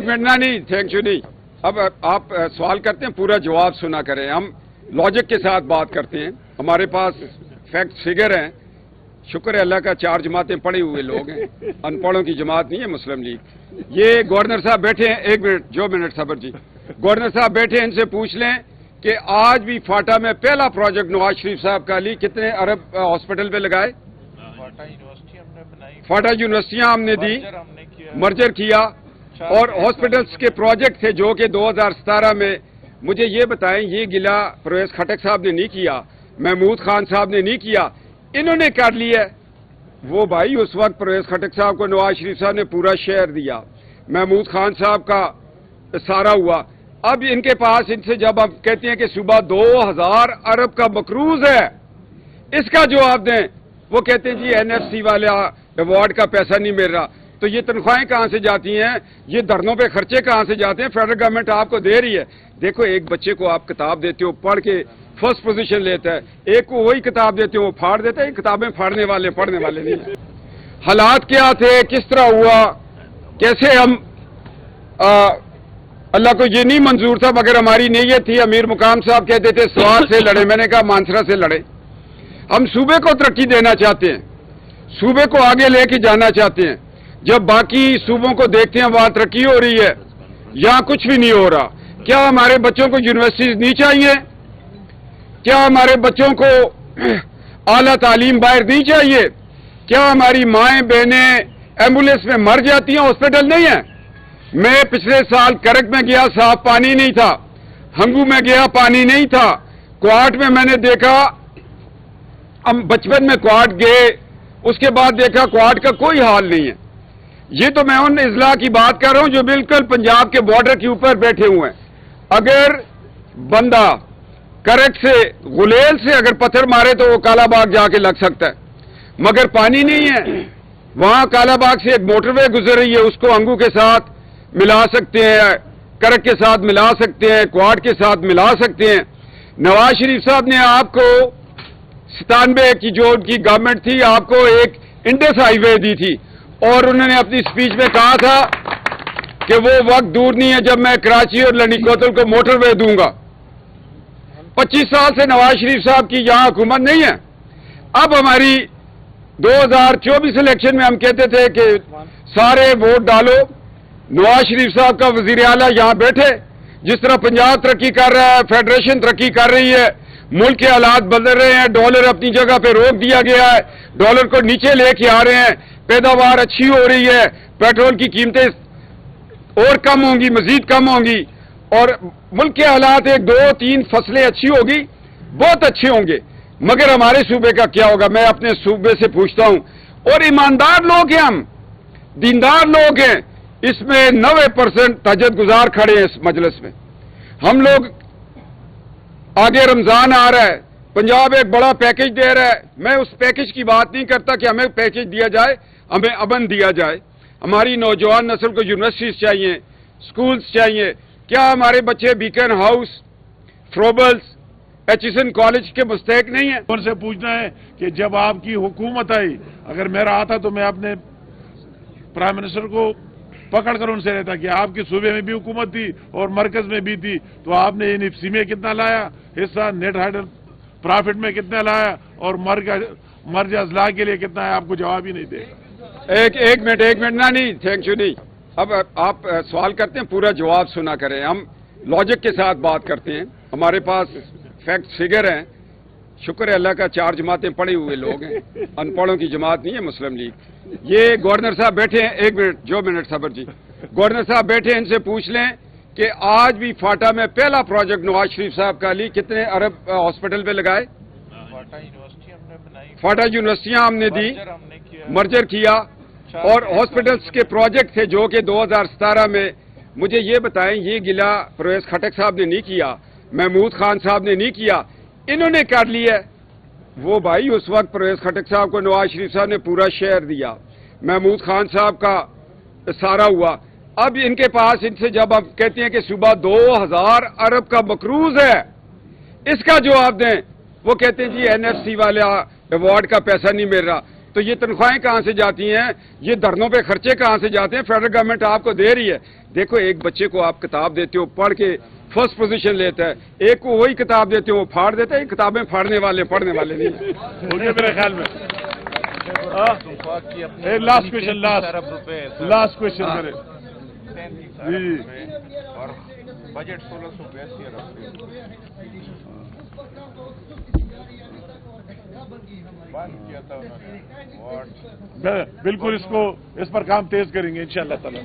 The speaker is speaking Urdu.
ایک منٹ نہ نہیں، تھینک یو نہیں. اب آپ سوال کرتے ہیں، پورا جواب سنا کریں. ہم لاجک کے ساتھ بات کرتے ہیں، ہمارے پاس فیکٹ فگر ہیں. شکر ہے اللہ کا، 4 جماعتیں پڑھے ہوئے لوگ ہیں، ان پڑھوں کی جماعت نہیں ہے مسلم لیگ. یہ گورنر صاحب بیٹھے ہیں، ایک منٹ صبر جی. گورنر صاحب بیٹھے ہیں، ان سے پوچھ لیں کہ آج بھی فاٹا میں پہلا پروجیکٹ نواز شریف صاحب کا لی کتنے ارب ہاسپٹل پہ لگائے؟ فاٹا یونیورسٹیاں ہم نے دی، مرجر کیا، اور ہاسپٹلس کے پروجیکٹ تھے جو کہ 2017 میں. مجھے یہ بتائیں، یہ گلہ پرویز خٹک صاحب نے نہیں کیا، محمود خان صاحب نے نہیں کیا، انہوں نے کر لیا. وہ بھائی اس وقت پرویز خٹک صاحب کو نواز شریف صاحب نے پورا شہر دیا، محمود خان صاحب کا سارا ہوا. اب ان کے پاس، ان سے جب آپ کہتے ہیں کہ صوبہ 2000 ارب کا مقروض ہے، اس کا جواب دیں. وہ کہتے ہیں جی NFC والا ایوارڈ کا پیسہ نہیں مل رہا. تو یہ تنخواہیں کہاں سے جاتی ہیں؟ یہ دھرنوں پہ خرچے کہاں سے جاتے ہیں؟ فیڈرل گورنمنٹ آپ کو دے رہی ہے. دیکھو، ایک بچے کو آپ کتاب دیتے ہو، پڑھ کے فرسٹ پوزیشن لیتا ہے، ایک کو وہی کتاب دیتے ہو وہ پھاڑ دیتا ہے. کتابیں پھاڑنے والے پڑھنے والے نہیں ہیں. حالات کیا تھے، کس طرح ہوا، کیسے ہم اللہ کو یہ نہیں منظور تھا مگر ہماری نیت تھی. امیر مقام صاحب کہتے تھے سوات سے لڑے، میں نے کہا مانسرا سے لڑے. ہم صوبے کو ترقی دینا چاہتے ہیں، صوبے کو آگے لے کے جانا چاہتے ہیں. جب باقی صوبوں کو دیکھتے ہیں وہاں ترقی ہو رہی ہے، یہاں کچھ بھی نہیں ہو رہا. کیا ہمارے بچوں کو یونیورسٹیز نہیں چاہیے؟ کیا ہمارے بچوں کو اعلیٰ تعلیم باہر نہیں چاہیے؟ کیا ہماری مائیں بہنیں ایمبولینس میں مر جاتی ہیں، ہاسپٹل نہیں ہے؟ میں پچھلے سال کرک میں گیا، صاف پانی نہیں تھا. ہنگو میں گیا، پانی نہیں تھا. کوارٹ میں نے دیکھا، ہم بچپن میں کوارٹ گئے، اس کے بعد دیکھا کوارٹ کا کوئی حال نہیں ہے. یہ تو میں ان اضلاع کی بات کر رہا ہوں جو بالکل پنجاب کے بارڈر کے اوپر بیٹھے ہوئے ہیں. اگر بندہ کرک سے، غلیل سے اگر پتھر مارے تو وہ کالا باغ جا کے لگ سکتا ہے، مگر پانی نہیں ہے. وہاں کالا باغ سے ایک موٹر وے گزر رہی ہے، اس کو ہنگو کے ساتھ ملا سکتے ہیں، کرک کے ساتھ ملا سکتے ہیں، کوارٹ کے ساتھ ملا سکتے ہیں. نواز شریف صاحب نے آپ کو 97 کی جو ان کی گورنمنٹ تھی، آپ کو ایک انڈس ہائی وے دی تھی، اور انہوں نے اپنی سپیچ میں کہا تھا کہ وہ وقت دور نہیں ہے جب میں کراچی اور لنی کوتل کو موٹر وے دوں گا. 25 سال سے نواز شریف صاحب کی یہاں حکومت نہیں ہے. اب ہماری 2024 الیکشن میں ہم کہتے تھے کہ سارے ووٹ ڈالو، نواز شریف صاحب کا وزیر اعلیٰ یہاں بیٹھے. جس طرح پنجاب ترقی کر رہا ہے، فیڈریشن ترقی کر رہی ہے، ملک کے حالات بدل رہے ہیں، ڈالر اپنی جگہ پہ روک دیا گیا ہے، ڈالر کو نیچے لے کے آ رہے ہیں، پیداوار اچھی ہو رہی ہے، پیٹرول کی قیمتیں اور کم ہوں گی، مزید کم ہوں گی، اور ملک کے حالات 1 2 3 فصلیں اچھی ہوگی، بہت اچھے ہوں گے. مگر ہمارے صوبے کا کیا ہوگا؟ میں اپنے صوبے سے پوچھتا ہوں، اور ایماندار لوگ ہیں، ہم دیندار لوگ ہیں، اس میں 90% تہجد گزار کھڑے ہیں اس مجلس میں. ہم لوگ آگے رمضان آ رہا ہے، پنجاب ایک بڑا پیکج دے رہا ہے. میں اس پیکج کی بات نہیں کرتا کہ ہمیں پیکج دیا جائے، ہمیں امن دیا جائے. ہماری نوجوان نسل کو یونیورسٹیز چاہیے، سکولز چاہیے. کیا ہمارے بچے بیکن ہاؤس، فروبلز، ایچسن کالج کے مستحق نہیں ہیں؟ ان سے پوچھنا ہے کہ جب آپ کی حکومت آئی، اگر میرا آتا تو میں اپنے پرائم منسٹر کو پکڑ کر ان سے رہتا کہ آپ کے صوبے میں بھی حکومت تھی اور مرکز میں بھی تھی، تو آپ نے NFC میں کتنا لایا حصہ، نیٹ ہائیڈل پرافٹ میں کتنا لایا، اور مرج اضلاع کے لیے کتنا ہے؟ آپ کو جواب ہی نہیں دے. ایک منٹ نہ نہیں، تھینک یو نہیں. اب آپ سوال کرتے ہیں، پورا جواب سنا کریں. ہم لاجک کے ساتھ بات کرتے ہیں، ہمارے پاس فیکٹ فگر ہیں. شکر ہے اللہ کا، 4 جماعتیں پڑھے ہوئے لوگ ہیں، ان پڑھوں کی جماعت نہیں ہے مسلم لیگ. یہ گورنر صاحب بیٹھے ہیں، ایک منٹ صبر جی. گورنر صاحب بیٹھے ہیں، ان سے پوچھ لیں کہ آج بھی فاٹا میں پہلا پروجیکٹ نواز شریف صاحب کا لی کتنے ارب ہاسپٹل پہ لگائے؟ فاٹا یونیورسٹیاں ہم نے دی، مرجر کیا، اور ہاسپٹلس کے پروجیکٹ تھے جو کہ 2017 میں. مجھے یہ بتائیں، یہ گلہ پرویز خٹک صاحب نے نہیں کیا، محمود خان صاحب نے نہیں کیا، انہوں نے کر لیا. وہ بھائی اس وقت پرویز خٹک صاحب کو نواز شریف صاحب نے پورا شہر دیا، محمود خان صاحب کا سارا ہوا. اب ان کے پاس، ان سے جب ہم کہتے ہیں کہ صوبہ 2000 ارب کا مقروض ہے، اس کا جواب دیں. وہ کہتے ہیں جی NFC والا ایوارڈ کا پیسہ نہیں مل رہا. تو یہ تنخواہیں کہاں سے جاتی ہیں؟ یہ دھرنوں پہ خرچے کہاں سے جاتے ہیں؟ فیڈرل گورنمنٹ آپ کو دے رہی ہے. دیکھو ایک بچے کو آپ کتاب دیتے ہو پڑھ کے فرسٹ پوزیشن لیتا ہے, ایک کو وہی کتاب دیتے ہو وہ پھاڑ دیتا ہے. کتابیں پھاڑنے والے پڑھنے والے نہیں ہیں. ہو گیا میرے خیال میں. لاسٹ کوشچن, لاسٹ کوشچن میرے. جی اور بجٹ 1682 ارب بند کیا تھا انہوں نے. بالکل اس پر کام تیز کریں گے انشاءاللہ تعالی.